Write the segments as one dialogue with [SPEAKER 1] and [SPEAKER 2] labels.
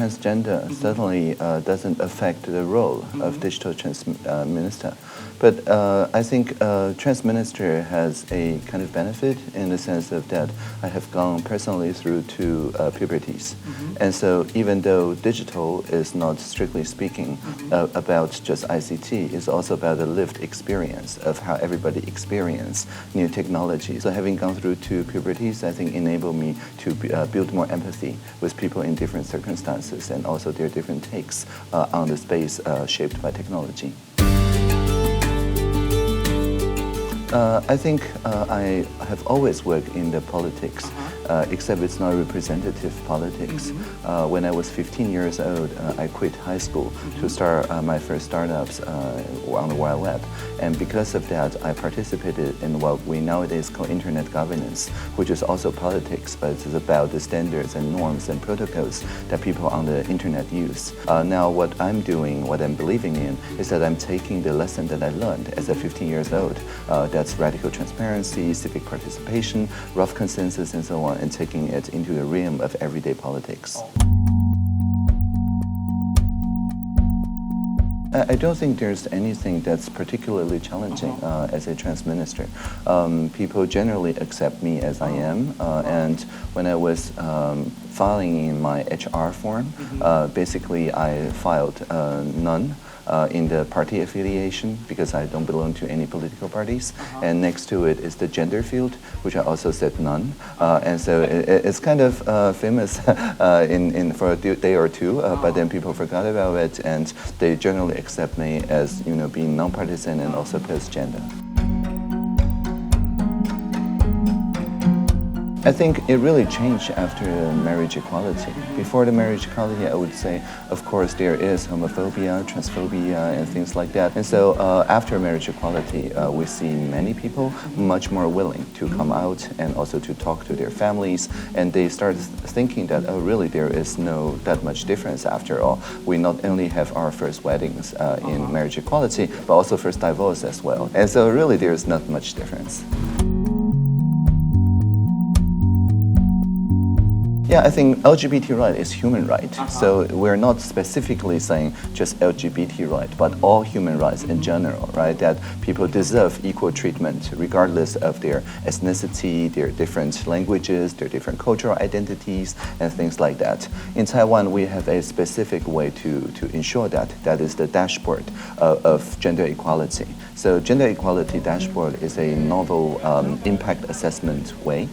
[SPEAKER 1] transgender certainly doesn't affect the role of digital trans minister. But I think trans minister has a kind of benefit in the sense of that I have gone personally through two puberties. And so even though digital is not strictly speaking about just ICT, it's also about the lived experience of how everybody experience new technology. So having gone through two puberties, I think enabled me to build more empathy with people in different circumstances and also their different takes on the space shaped by technology. I think I have always worked in the politics, except it's not representative politics. When I was 15 years old, I quit high school to start my first startups on the Wild Web. And because of that, I participated in what we nowadays call internet governance, which is also politics, but it's about the standards and norms and protocols that people on the internet use. Now what I'm doing, what I'm believing in, is that I'm taking the lesson that I learned as a 15 years old, that's radical transparency, civic participation, rough consensus, and so on, and taking it into the realm of everyday politics. I don't think there's anything that's particularly challenging as a trans minister. People generally accept me as I am, and when I was filing in my HR form, basically I filed none in the party affiliation because I don't belong to any political parties. And next to it is the gender field, which I also said none. And so it's kind of famous for a day or two, but then people forgot about it, and they generally accept me as being non-partisan and also post-gender. I think it really changed after marriage equality. Before the marriage equality, I would say, of course, there is homophobia, transphobia, and things like that. And so after marriage equality, we see many people much more willing to come out and also to talk to their families. And they start thinking that, oh, really, there is no that much difference after all. We not only have our first weddings in marriage equality, but also first divorce as well. And so really, there is not much difference. Yeah, I think LGBT right is human right. So we're not specifically saying just LGBT right, but all human rights in general, right? That people deserve equal treatment regardless of their ethnicity, their different languages, their different cultural identities, and things like that. In Taiwan, we have a specific way to ensure that. That is the dashboard of gender equality. So gender equality dashboard is a novel impact assessment way.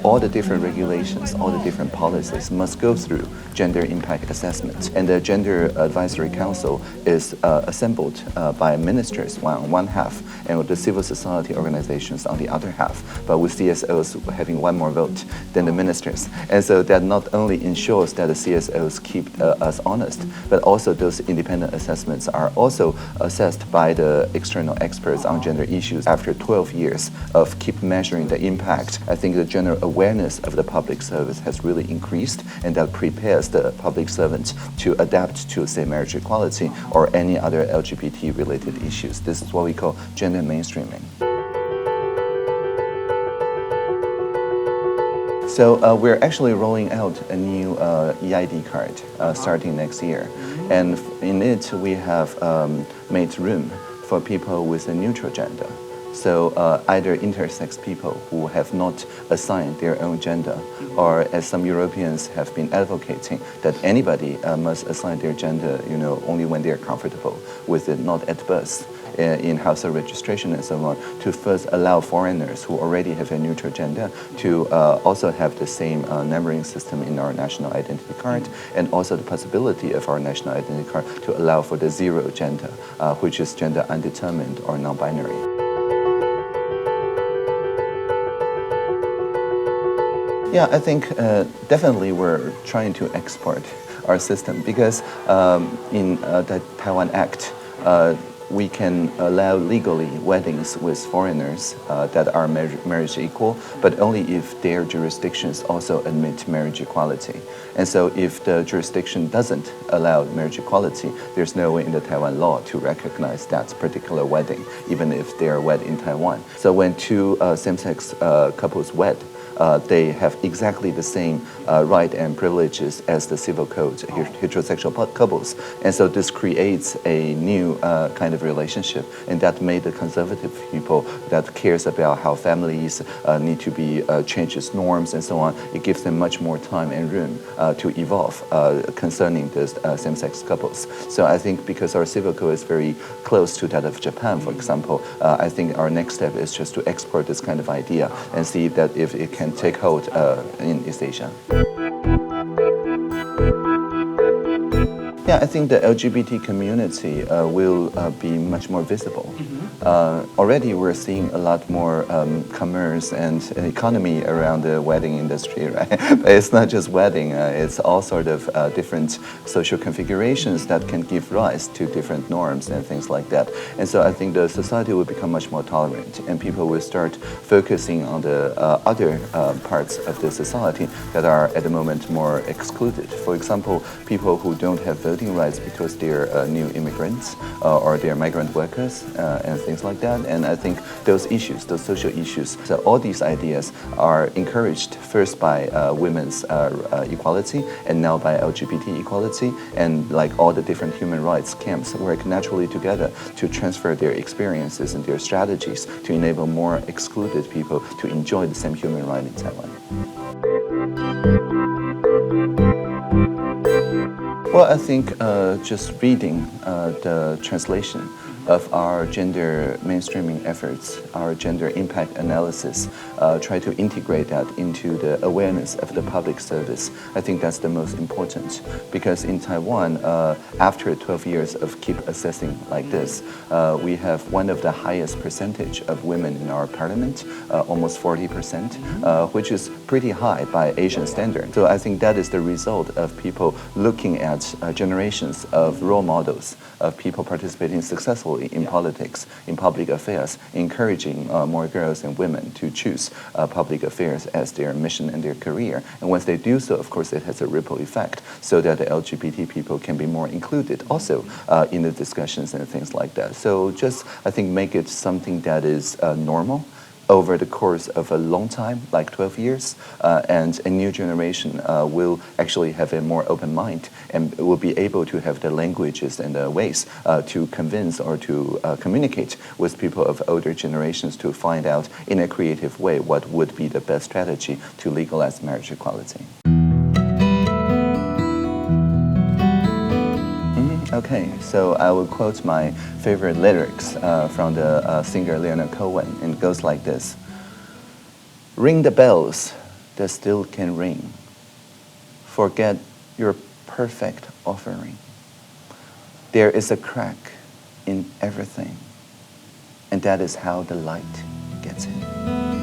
[SPEAKER 1] All the different regulations, all the different policies must go through gender impact assessment. And the Gender Advisory Council is assembled by ministers on one half and with the civil society organizations on the other half, but with CSOs having one more vote than the ministers. And so that not only ensures that the CSOs keep us honest, but also those independent assessments are also assessed by the external experts on gender issues. After 12 years of keep measuring the impact, I think the general awareness of the public service has really increased, and that prepares the public servants to adapt to, say, marriage equality or any other LGBT-related issues. This is what we call gender mainstreaming. So we're actually rolling out a new EID card starting next year. And in it, we have made room for people with a neutral gender. So either intersex people who have not assigned their own gender, or as some Europeans have been advocating, that anybody must assign their gender, only when they are comfortable with it, not at birth, in household registration and so on, to first allow foreigners who already have a neutral gender to also have the same numbering system in our national identity card, and also the possibility of our national identity card to allow for the zero gender, which is gender undetermined or non-binary. Yeah, I think definitely we're trying to export our system because in the Taiwan Act, we can allow legally weddings with foreigners that are marriage equal, but only if their jurisdictions also admit marriage equality. And so if the jurisdiction doesn't allow marriage equality, there's no way in the Taiwan law to recognize that particular wedding, even if they are wed in Taiwan. So when two same-sex couples wed, they have exactly the same right and privileges as the civil code, heterosexual couples. And so this creates a new kind of relationship, and that made the conservative people that cares about how families need to be changes norms and so on, it gives them much more time and room to evolve concerning the same-sex couples. So I think because our civil code is very close to that of Japan, for example, I think our next step is just to export this kind of idea and see that if it can take hold in East Asia. Yeah, I think the LGBT community will be much more visible. Already we're seeing a lot more commerce and economy around the wedding industry, right? But it's not just wedding, it's all sort of different social configurations that can give rise to different norms and things like that. And so I think the society will become much more tolerant, and people will start focusing on the other parts of the society that are at the moment more excluded. For example, people who don't have voting rights because they're new immigrants or they're migrant workers and things like that. And I think those issues, those social issues, so all these ideas are encouraged first by women's equality and now by LGBT equality, and like all the different human rights camps work naturally together to transfer their experiences and their strategies to enable more excluded people to enjoy the same human right in Taiwan. Well, I think just reading the translation of our gender mainstreaming efforts, our gender impact analysis, try to integrate that into the awareness of the public service. I think that's the most important, because in Taiwan, after 12 years of keep assessing like this, we have one of the highest percentage of women in our parliament, almost 40%, which is pretty high by Asian standard. So I think that is the result of people looking at generations of role models of people participating successfully in politics, in public affairs, encouraging more girls and women to choose public affairs as their mission and their career. And once they do so, of course, it has a ripple effect so that the LGBT people can be more included also in the discussions and things like that. So just, I think, make it something that is normal over the course of a long time, like 12 years, and a new generation will actually have a more open mind and will be able to have the languages and the ways to convince or to communicate with people of older generations to find out in a creative way what would be the best strategy to legalize marriage equality. Okay, so I will quote my favorite lyrics from the singer Leonard Cohen, and it goes like this. Ring the bells that still can ring. Forget your perfect offering. There is a crack in everything, and that is how the light gets in.